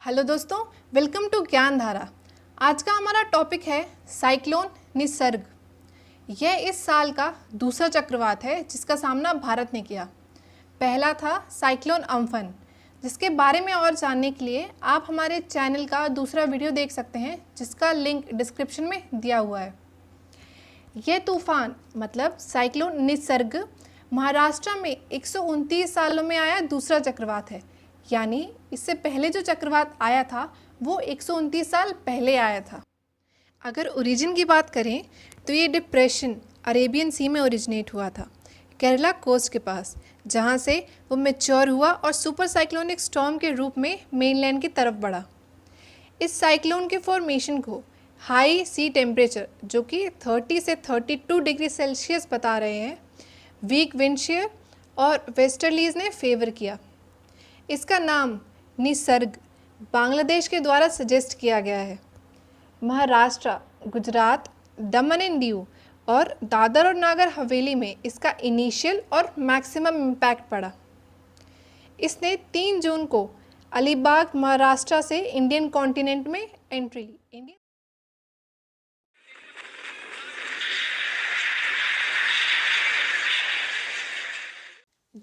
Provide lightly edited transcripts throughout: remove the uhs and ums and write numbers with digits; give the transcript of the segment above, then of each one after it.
Hello दोस्तों, welcome to ज्ञान धारा। आज का हमारा टॉपिक है साइक्लोन निसर्ग। यह इस साल का दूसरा चक्रवात है जिसका सामना भारत ने किया। पहला था साइक्लोन अम्फन, जिसके बारे में और जानने के लिए आप हमारे चैनल का दूसरा वीडियो देख सकते हैं जिसका लिंक डिस्क्रिप्शन में दिया हुआ है। यह तूफान मतलब साइक्लोन निसर्ग महाराष्ट्र में 129 सालों में आया दूसरा चक्रवात है। यानी इससे पहले जो चक्रवात आया था वो 129 साल पहले आया था। अगर ओरिजिन की बात करें तो ये डिप्रेशन अरेबियन सी में ओरिजिनेट हुआ था, केरला कोस्ट के पास, जहाँ से वो मैच्योर हुआ और सुपर साइक्लोनिक स्टॉर्म के रूप में मेनलैंड की तरफ बढ़ा। इस साइक्लोन के फॉर्मेशन को हाई सी टेम्परेचर जो कि 30 से 32 डिग्री सेल्सियस बता रहे हैं, वीक विंड शेयर और वेस्टर्लीज ने फेवर किया। इसका नाम निसर्ग बांग्लादेश के द्वारा सजेस्ट किया गया है। महाराष्ट्र, गुजरात, दमन एंड दीव और दादर और नागर हवेली में इसका इनिशियल और मैक्सिमम इम्पैक्ट पड़ा। इसने 3 जून को अलीबाग, महाराष्ट्र से इंडियन कॉन्टिनेंट में एंट्री ली।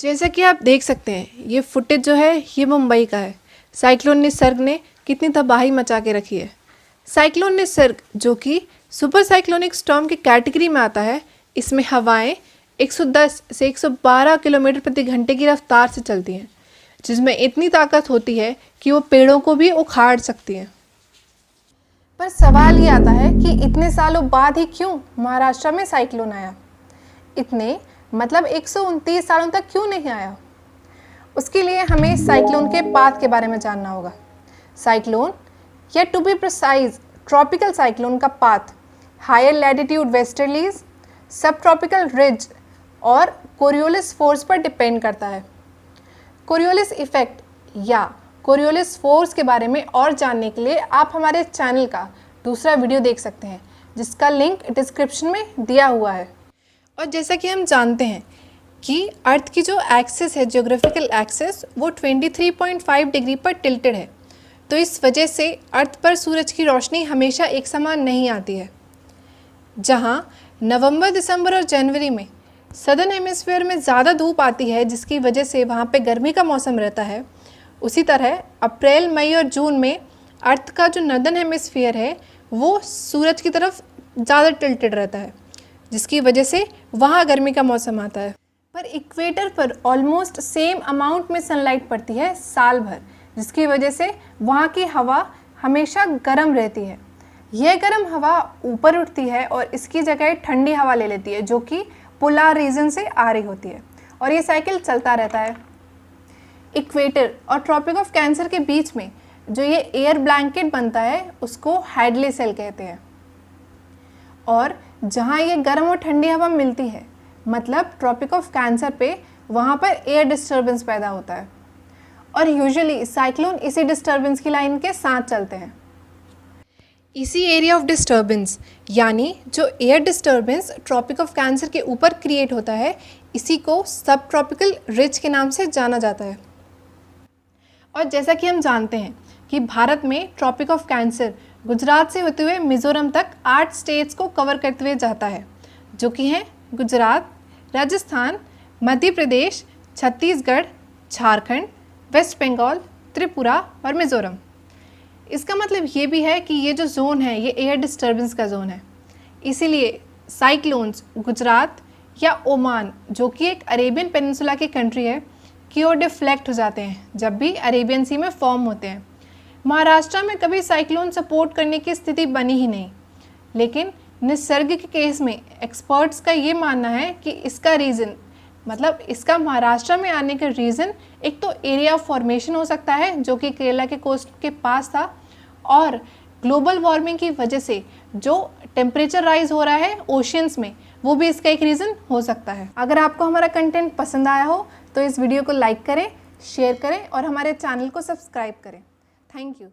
जैसा कि आप देख सकते हैं, ये फुटेज जो है ये मुंबई का है। साइक्लोन निसर्ग ने कितनी तबाही मचा के रखी है। साइक्लोन निसर्ग जो कि सुपर साइक्लोनिक स्टॉर्म की कैटेगरी में आता है, इसमें हवाएं 110 से 112 किलोमीटर प्रति घंटे की रफ्तार से चलती हैं, जिसमें इतनी ताकत होती है कि वो पेड़ों को भी उखाड़ सकती हैं। पर सवाल ये आता है कि इतने सालों बाद ही क्यों महाराष्ट्र में साइक्लोन आया। इतने मतलब 129 सालों तक क्यों नहीं आया। उसके लिए हमें साइक्लोन के पाथ के बारे में जानना होगा। साइक्लोन या to be precise tropical cyclone का path higher latitude westerlies, sub tropical ridge और कोरियोलिस फोर्स पर डिपेंड करता है। कोरियोलिस इफेक्ट या कोरियोलिस फोर्स के बारे में और जानने के लिए आप हमारे चैनल का दूसरा वीडियो देख सकते हैं जिसका लिंक डिस्क्रिप्शन में दिया हुआ है। और जैसा कि हम जानते हैं कि अर्थ की जो एक्सिस है, जियोग्राफिकल एक्सिस, वो 23.5 डिग्री पर टिल्टेड है। तो इस वजह से अर्थ पर सूरज की रोशनी हमेशा एक समान नहीं आती है। जहां नवंबर, दिसंबर और जनवरी में सदर्न हेमिस्फीयर में ज़्यादा धूप आती है जिसकी वजह से वहां पे गर्मी का मौसम रहता है, उसी तरह अप्रैल, मई और जून में अर्थ का जो नॉर्दर्न हेमिस्फीयर है वो सूरज की तरफ ज़्यादा टिल्टेड रहता है, जिसकी वजह से वहाँ गर्मी का मौसम आता है। पर इक्वेटर पर ऑलमोस्ट सेम अमाउंट में सनलाइट पड़ती है साल भर, जिसकी वजह से वहाँ की हवा हमेशा गर्म रहती है। यह गर्म हवा ऊपर उठती है और इसकी जगह ठंडी हवा ले लेती है जो कि पोलर रीजन से आ रही होती है, और ये साइकिल चलता रहता है। इक्वेटर और ट्रॉपिक ऑफ कैंसर के बीच में जो ये एयर ब्लैंकेट बनता है उसको हैडले सेल कहते हैं। और जहाँ ये गर्म और ठंडी हवा मिलती है, मतलब ट्रॉपिक ऑफ कैंसर पे, वहाँ पर एयर डिस्टर्बेंस पैदा होता है और यूजुअली साइक्लोन इसी डिस्टर्बेंस की लाइन के साथ चलते हैं। इसी एरिया ऑफ डिस्टर्बेंस यानी जो air disturbance Tropic of Cancer के ऊपर क्रिएट होता है, इसी को सब ट्रॉपिकल रिज के नाम से जाना जाता है। और जैसा कि हम जानते हैं कि भारत में ट्रॉपिक ऑफ कैंसर गुजरात से होते हुए मिज़ोरम तक 8 स्टेट्स को कवर करते हुए जाता है, जो कि हैं गुजरात, राजस्थान, मध्य प्रदेश, छत्तीसगढ़, झारखंड, वेस्ट बंगाल, त्रिपुरा और मिज़ोरम। इसका मतलब ये भी है कि ये जो जोन है ये एयर डिस्टर्बेंस का जोन है। इसीलिए साइक्लोन्स गुजरात या ओमान, जो कि एक अरेबियन पेनिनसुला की कंट्री है, की ओर डिफ्लेक्ट हो जाते हैं जब भी अरेबियन सी में फॉर्म होते हैं। महाराष्ट्र में कभी साइक्लोन सपोर्ट करने की स्थिति बनी ही नहीं, लेकिन निसर्ग के केस में एक्सपर्ट्स का ये मानना है कि इसका रीज़न, मतलब इसका महाराष्ट्र में आने का रीज़न एक तो एरिया ऑफ फॉर्मेशन हो सकता है जो कि केरला के कोस्ट के पास था, और ग्लोबल वार्मिंग की वजह से जो टेम्परेचर राइज हो रहा है ओशियंस में, वो भी इसका एक रीज़न हो सकता है। अगर आपको हमारा कंटेंट पसंद आया हो तो इस वीडियो को लाइक करें, शेयर करें और हमारे चैनल को सब्सक्राइब करें। Thank you.